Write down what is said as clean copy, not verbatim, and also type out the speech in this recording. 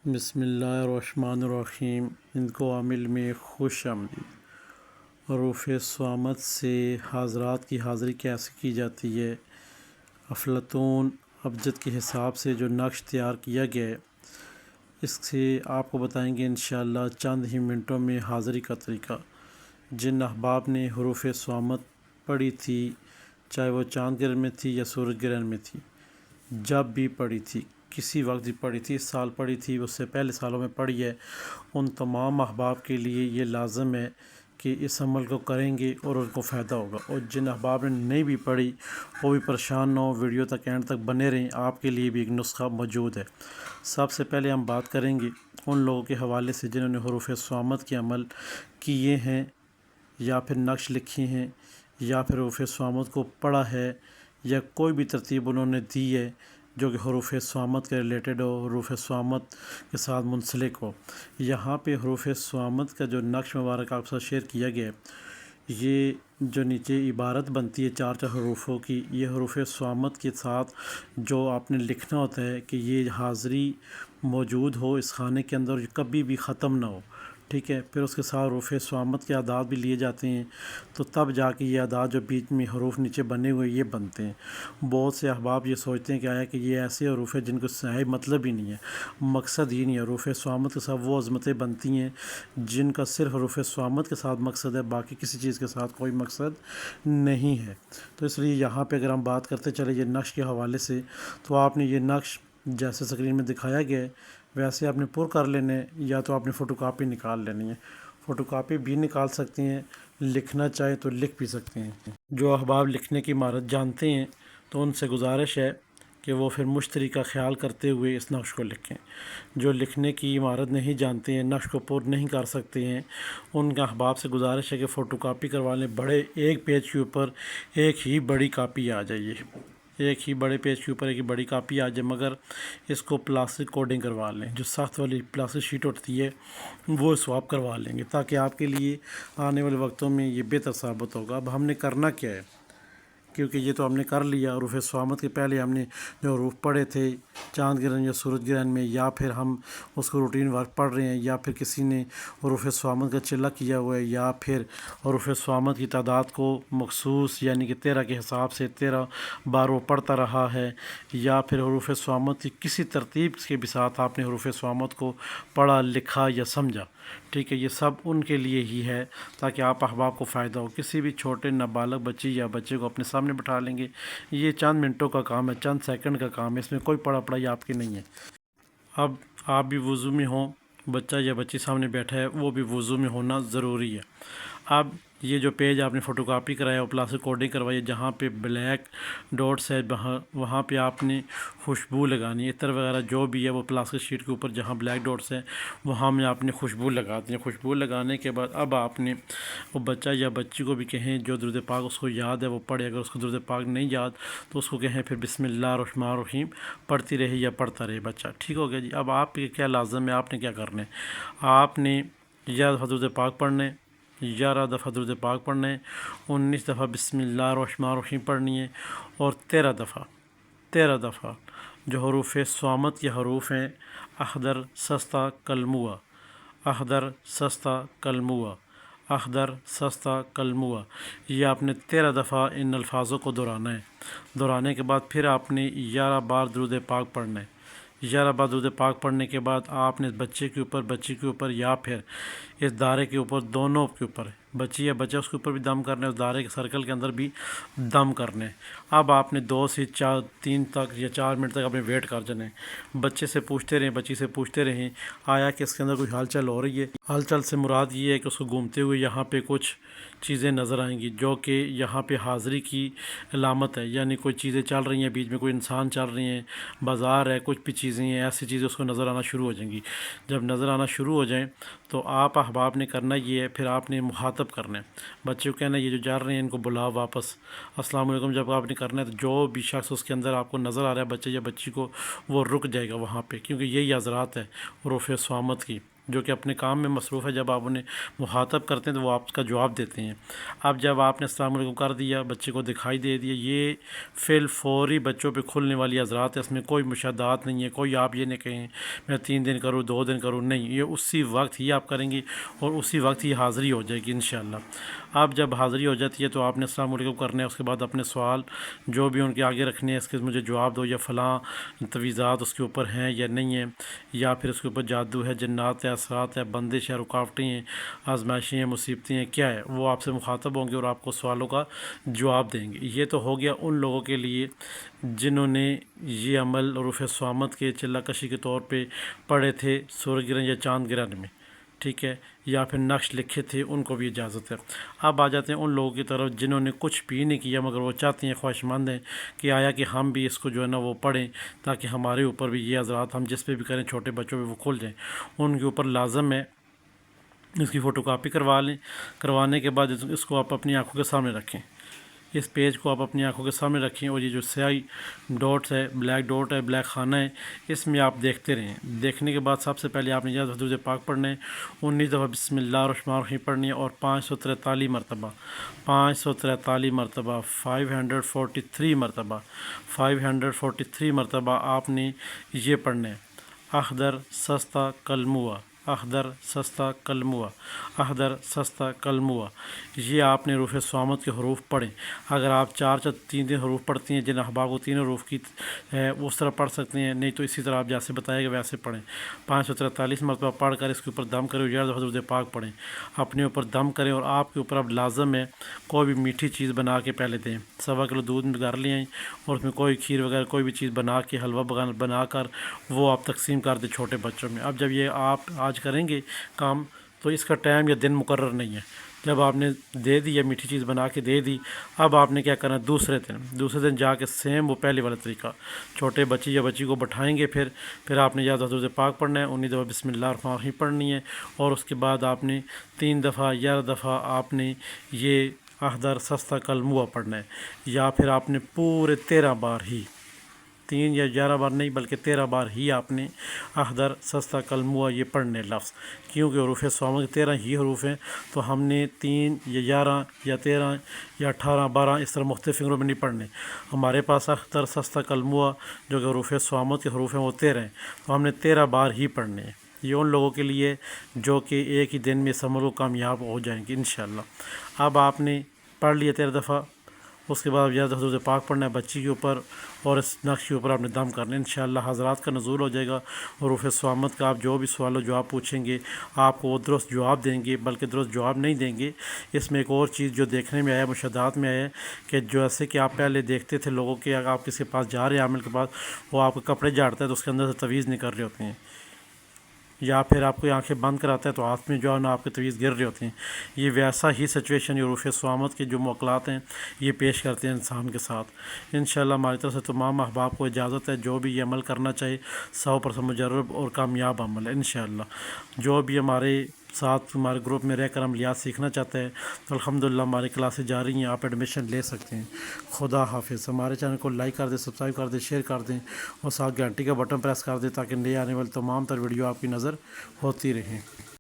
بسم اللہ الرحمن الرحیم۔ ان کو عامل میں خوش آمدید۔ حروف صامت سے حاضرات کی حاضری کیسے کی جاتی ہے؟ افلاطون ابجد کے حساب سے جو نقش تیار کیا گیا ہے اس سے آپ کو بتائیں گے انشاءاللہ چند ہی منٹوں میں حاضری کا طریقہ۔ جن احباب نے حروف صامت پڑھی تھی، چاہے وہ چاند گرہن میں تھی یا سورج گرہن میں تھی، جب بھی پڑھی تھی، کسی وقت بھی پڑھی تھی، اس سال پڑھی تھی، اس سے پہلے سالوں میں پڑھی ہے، ان تمام احباب کے لیے یہ لازم ہے کہ اس عمل کو کریں گے اور ان کو فائدہ ہوگا۔ اور جن احباب نے نہیں بھی پڑھی وہ بھی پریشان نہ ہو، ویڈیو تک اینڈ تک بنے رہیں، آپ کے لیے بھی ایک نسخہ موجود ہے۔ سب سے پہلے ہم بات کریں گے ان لوگوں کے حوالے سے جنہوں نے حروف صامت کے عمل کیے ہیں یا پھر نقش لکھے ہیں یا پھر حروف صامت کو پڑھا ہے یا کوئی بھی ترتیب انہوں نے دی ہے جو کہ حروف صامت کے ریلیٹڈ ہو، حروف صامت کے ساتھ منسلک ہو۔ یہاں پہ حروف صامت کا جو نقش مبارک آپ کے ساتھ شیئر کیا گیا ہے، یہ جو نیچے عبارت بنتی ہے چار چار حروفوں کی، یہ حروف صامت کے ساتھ جو آپ نے لکھنا ہوتا ہے کہ یہ حاضری موجود ہو اس خانے کے اندر، یہ کبھی بھی ختم نہ ہو، ٹھیک ہے۔ پھر اس کے ساتھ حروف صامت کے اعداد بھی لیے جاتے ہیں، تو تب جا کے یہ اعداد جو بیچ میں حروف نیچے بنے ہوئے یہ بنتے ہیں۔ بہت سے احباب یہ سوچتے ہیں کہ آیا کہ یہ ایسے حروف ہیں جن کو صحیح مطلب ہی نہیں ہے، مقصد ہی نہیں ہے۔ حروف صامت کے ساتھ وہ عظمتیں بنتی ہیں جن کا صرف حروف صامت کے ساتھ مقصد ہے، باقی کسی چیز کے ساتھ کوئی مقصد نہیں ہے۔ تو اس لیے یہاں پہ اگر ہم بات کرتے چلے یہ نقش کے حوالے سے، تو آپ نے یہ نقش جیسے اسکرین میں دکھایا گیا ہے ویسے آپ نے پر کر لینے ہیں، یا تو آپ نے فوٹو کاپی نکال لینی ہے۔ فوٹو کاپی بھی نکال سکتے ہیں، لکھنا چاہیں تو لکھ بھی سکتے ہیں۔ جو احباب لکھنے کی مہارت جانتے ہیں تو ان سے گزارش ہے کہ وہ پھر مشتری کا خیال کرتے ہوئے اس نقش کو لکھیں۔ جو لکھنے کی مہارت نہیں جانتے ہیں، نقش کو پر نہیں کر سکتے ہیں، ان کا احباب سے گزارش ہے کہ فوٹو کاپی کروا لیں، بڑے ایک پیج کے اوپر ایک ہی بڑی کاپی آ جائیے، ایک ہی بڑے پیج کے اوپر ایک ہی بڑی کاپی آ جائے، مگر اس کو پلاسٹک کوڈنگ کروا لیں، جو سخت والی پلاسٹک شیٹ ہوتی ہے وہ سواپ کروا لیں گے، تاکہ آپ کے لیے آنے والے وقتوں میں یہ بہتر ثابت ہوگا۔ اب ہم نے کرنا کیا ہے، کیونکہ یہ تو ہم نے کر لیا، حروف صامت کے پہلے ہم نے جو حروف پڑھے تھے چاند گرہن یا سورج گرہن میں، یا پھر ہم اس کو روٹین ورک پڑھ رہے ہیں، یا پھر کسی نے حروف صامت کا چلہ کیا ہوا ہے، یا پھر حروف صامت کی تعداد کو مخصوص یعنی کہ 13 کے حساب سے 13 بار وہ پڑھتا رہا ہے، یا پھر حروف صامت کی کسی ترتیب کے بھی ساتھ آپ نے حروف صامت کو پڑھا، لکھا یا سمجھا، ٹھیک ہے۔ یہ سب ان کے لیے ہی ہے تاکہ آپ احباب کو فائدہ ہو۔ کسی بھی چھوٹے نابالغ بچی یا بچے کو اپنے سامنے بٹھا لیں گے، یہ چند منٹوں کا کام ہے، چند سیکنڈ کا کام ہے، اس میں کوئی پڑھائی آپ کی نہیں ہے۔ اب آپ بھی وضو میں ہوں، بچہ یا بچی سامنے بیٹھا ہے وہ بھی وضو میں ہونا ضروری ہے۔ اب یہ جو پیج آپ نے فوٹو کاپی کرایا وہ پلاسٹک کوڈنگ کروائی ہے، جہاں پہ بلیک ڈاٹس ہے وہاں پہ آپ نے خوشبو لگانی ہے، عطر وغیرہ جو بھی ہے وہ پلاسٹک شیٹ کے اوپر جہاں بلیک ڈاٹس ہیں وہاں میں آپ نے خوشبو لگا دی ہے۔ خوشبو لگانے کے بعد اب آپ نے وہ بچہ یا بچی کو بھی کہیں جو درود پاک اس کو یاد ہے وہ پڑھے، اگر اس کو درود پاک نہیں یاد تو اس کو کہیں پھر بسم اللہ الرحمن الرحیم پڑھتی رہے یا پڑھتا رہے بچہ، ٹھیک ہو گیا جی۔ اب آپ کے کیا لازم ہے، آپ نے کیا کرنا ہے، آپ نے 11 دفعہ درود پاک پڑھنا ہے، 11 دفعہ درود پاک پڑھنا ہے، 19 دفعہ بسم اللہ الرحمن الرحیم پڑھنی ہے، اور 13 دفعہ جو حروف صامت کے حروف ہیں، احدر سستہ کلموا، احدر سستہ کلموا، احدر سستہ کلموا، یہ آپ نے 13 دفعہ ان الفاظوں کو دہرانا ہے۔ دہرانے کے بعد پھر آپ نے 11 بار درود پاک پڑھنا ہے۔ 11 بار درود پاک پڑھنے کے بعد آپ نے بچے کے اوپر، بچی کے اوپر، یا پھر اس دائرے کے اوپر، دونوں کے اوپر، بچی یا بچہ اس کے اوپر بھی دم کرنا ہے، اس دائرے کے سرکل کے اندر بھی دم کرنا ہے۔ اب آپ نے 2 سے 3 تک یا 4 منٹ تک اپنے ویٹ کر جانا ہے، بچے سے پوچھتے رہیں، بچی سے پوچھتے رہیں آیا کہ اس کے اندر کوئی ہلچل ہو رہی ہے۔ ہلچل سے مراد یہ ہے کہ اس کو گھومتے ہوئے یہاں پہ کچھ چیزیں نظر آئیں گی جو کہ یہاں پہ حاضری کی علامت ہے، یعنی کوئی چیزیں چل رہی ہیں، بیچ میں کوئی انسان چل رہے ہیں، بازار ہے، کچھ بھی چیزیں ہیں، ایسی چیزیں اس کو نظر آنا شروع ہو جائیں گی۔ جب نظر آنا شروع ہو جائیں تو آپ احباب نے کرنا یہ ہے، پھر آپ نے مخاطب کرنا ہے، بچے کو کہنا ہے یہ جو جا رہے ہیں ان کو بلاؤ واپس، السلام علیکم جب آپ نے کرنا ہے تو جو بھی شخص اس کے اندر آپ کو نظر آ رہا ہے بچے یا بچی کو، وہ رک جائے گا وہاں پہ، کیونکہ یہی حضرات ہے حروف صامت کی، جو کہ اپنے کام میں مصروف ہے، جب آپ انہیں مخاطب کرتے ہیں تو وہ آپ کا جواب دیتے ہیں۔ اب جب آپ نے السلام علیکم کر دیا، بچے کو دکھائی دے دیا، یہ فی الفوری بچوں پہ کھلنے والی حضرات ہے، اس میں کوئی مشادات نہیں ہے، کوئی آپ یہ نہیں کہیں میں 3 دن کروں 2 دن کروں، نہیں، یہ اسی وقت ہی آپ کریں گی اور اسی وقت ہی حاضری ہو جائے گی انشاءاللہ۔ اب جب حاضری ہو جاتی ہے تو آپ نے السلام علیکم کرنا ہے، اس کے بعد اپنے سوال جو بھی ان کے آگے رکھنے ہیں، اس کے مجھے جواب دو، یا فلاں تویزات اس کے اوپر ہیں یا نہیں ہیں، یا پھر اس کے اوپر جادو ہے، جنات ہے، اثرات ہے، بندش ہے، رکاوٹیں ہیں، آزمائشیں ہیں، مصیبتیں ہیں، کیا ہے، وہ آپ سے مخاطب ہوں گے اور آپ کو سوالوں کا جواب دیں گے۔ یہ تو ہو گیا ان لوگوں کے لیے جنہوں نے یہ عمل حروف صامت کے چلہ کشی کے طور پہ پڑھے تھے سورج گرہن یا چاند گرہن میں، ٹھیک ہے، یا پھر نقش لکھے تھے، ان کو بھی اجازت ہے۔ اب آ جاتے ہیں ان لوگوں کی طرف جنہوں نے کچھ بھی نہیں کیا مگر وہ چاہتے ہیں، خواہش مند ہیں کہ آیا کہ ہم بھی اس کو جو ہے نا وہ پڑھیں تاکہ ہمارے اوپر بھی یہ حضرات ہم جس پہ بھی کریں چھوٹے بچوں پہ وہ کھل جائیں۔ ان کے اوپر لازم ہے اس کی فوٹو کاپی کروا لیں، کروانے کے بعد اس کو آپ اپنی آنکھوں کے سامنے رکھیں، اس پیج کو آپ اپنی آنکھوں کے سامنے رکھیں، اور یہ جو سیاہی ڈاٹس ہے، بلیک ڈاٹ ہے، بلیک خانہ ہے، اس میں آپ دیکھتے رہیں۔ دیکھنے کے بعد سب سے پہلے آپ نے درود پاک پڑھنا ہے، 19 دفعہ بسم اللہ الرحمن الرحیم پڑھنی ہے، اور 543 مرتبہ 543 مرتبہ 543 مرتبہ 543 مرتبہ آپ نے یہ پڑھنا ہے، اخضر سستا کلموا، اخضر سستا کلموا، اخضر سستا کلموا۔ یہ آپ نے حروف صامت کے حروف پڑھیں۔ اگر آپ 4-3 حروف پڑھتی ہیں، جن احباب کو 3 حروف کی ہے اس طرح پڑھ سکتے ہیں، نہیں تو اسی طرح آپ جیسے بتائے گا ویسے پڑھیں۔ 543 مرتبہ پڑھ کر اس کے اوپر دم کریں، 11 دفعہ درود پاک پڑھیں، اپنے اوپر دم کریں، اور آپ کے اوپر اب لازم ہے کوئی بھی میٹھی چیز بنا کے پہلے دیں۔ 1.25 کلو دودھ میں گھر لے آئیں اور اس میں کوئی کھیر وغیرہ کوئی بھی چیز بنا کے، حلوہ بنا کر وہ آپ تقسیم کر دیں چھوٹے بچوں میں۔ اب جب یہ آپ آج کریں گے کام تو اس کا ٹائم یا دن مقرر نہیں ہے، جب آپ نے دے دی یا میٹھی چیز بنا کے دے دی، اب آپ نے کیا کرنا ہے، دوسرے دن جا کے سیم وہ پہلے والا طریقہ چھوٹے بچی یا بچی کو بٹھائیں گے، پھر آپ نے یا درود پاک پڑھنا ہے، 19 دفعہ بسم اللہ الرحمن الرحیم پڑھنی ہے، اور اس کے بعد آپ نے 3 دفعہ 11 دفعہ آپ نے یہ اخضر سستا کلموا پڑھنا ہے، یا پھر آپ نے پورے 13 بار ہی 3 یا 11 بار نہیں بلکہ 13 بار ہی آپ نے اخضر سستا کلموا یہ پڑھنے لفظ، کیونکہ حروف صامت کے 13 ہی حروف ہیں، تو ہم نے 3 یا 11 یا 13 یا 18 12 اس طرح مختلف فنگروں میں نہیں پڑھنے۔ ہمارے پاس اخضر سستا کلموا جو کہ حروف صامت کے حروف ہیں وہ 13 ہیں، تو ہم نے 13 بار ہی پڑھنے ہیں۔ یہ ان لوگوں کے لیے جو کہ ایک ہی دن میں اس عمل کو کامیاب ہو جائیں گے انشاءاللہ۔ اب آپ نے پڑھ لیا 13 دفعہ، اس کے بعد زیادہ درود پاک پڑھنا ہے بچی کے اوپر، اور اس نقش کے اوپر آپ نے دم کرنا ہے، انشاءاللہ حضرات کا نزول ہو جائے گا۔ حروف صامت کا آپ جو بھی سوال و جواب پوچھیں گے آپ کو وہ درست جواب دیں گے، بلکہ درست جواب نہیں دیں گے۔ اس میں ایک اور چیز جو دیکھنے میں آیا، مشاہدات میں آیا کہ جیسے کہ آپ پہلے دیکھتے تھے لوگوں کے، اگر آپ کسی کے پاس جا رہے ہیں عامل کے پاس، وہ آپ کے کپڑے جھاڑتا ہے تو اس کے اندر سے تویز نکل رہے ہوتے ہیں، یا پھر آپ کو آنکھیں بند کراتا ہے تو ہاتھ میں جو ہے نا آپ کے تویز گر رہے ہوتے ہیں۔ یہ ویسا ہی سچویشن حروف صامت کے جو موکلات ہیں یہ پیش کرتے ہیں انسان کے ساتھ۔ انشاءاللہ ہماری طرف سے تمام احباب کو اجازت ہے، جو بھی یہ عمل کرنا چاہے 100% مجرب اور کامیاب عمل ہے انشاءاللہ۔ جو بھی ہمارے ساتھ ہمارے گروپ میں رہ کر عملیات سیکھنا چاہتے ہیں تو الحمدللہ ہماری کلاسیں جاری ہیں، آپ ایڈمیشن لے سکتے ہیں۔ خدا حافظ۔ ہمارے چینل کو لائک کر دیں، سبسکرائب کر دیں، شیئر کر دیں، اور ساتھ گھنٹی کا بٹن پریس کر دیں تاکہ نئے آنے والے تمام تر ویڈیو آپ کی نظر ہوتی رہیں۔